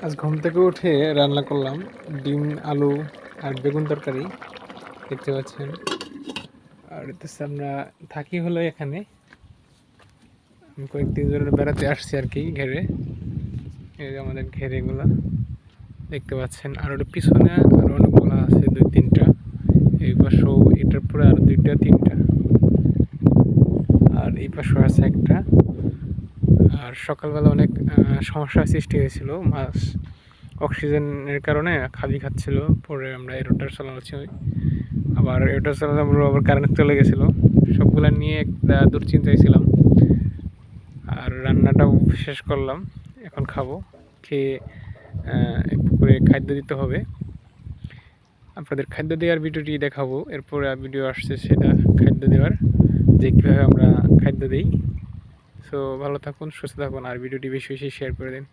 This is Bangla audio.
আজ ঘুম থেকে উঠে রান্না করলাম ডিম, আলু আর বেগুন তরকারি। দেখতে পাচ্ছেন। আর হচ্ছে আমরা থাকি হলো এখানে। আমি কয়েকদিন ধরে বেড়াতে আসছি আর কি ঘেরে। এই যে আমাদের ঘেরেগুলো দেখতে পাচ্ছেন। আর ওটা পিছনে আরো অনেকগুলো আছে, 2-3টা। এই পাশেও এটার পরে আরো 2টা-3টা। আর এই পাশেও আছে একটা। আর সকালবেলা অনেক সমস্যার সৃষ্টি হয়েছিল। মাছ অক্সিজেনের কারণে খালি খাচ্ছিল। পরে আমরা রোটার চালাচ্ছি, আবার রোটার চালানোর আবার কারেন্ট চলে গেছিল। সবগুলা নিয়ে একটা দুশ্চিন্তায় ছিলাম। আর রান্নাটাও শেষ করলাম, এখন খাবো। খেয়ে একটু করে খাদ্য দিতে হবে। আপনাদের খাদ্য দেওয়ার ভিডিওটি দেখাবো। এরপরে ভিডিও আসছে সেটা খাদ্য দেওয়ার, যে কীভাবে আমরা খাদ্য দিই। সো ভালো থাকুন, সুস্থ থাকুন, আর ভিডিওটি বেশি বেশি শেয়ার করে দিন।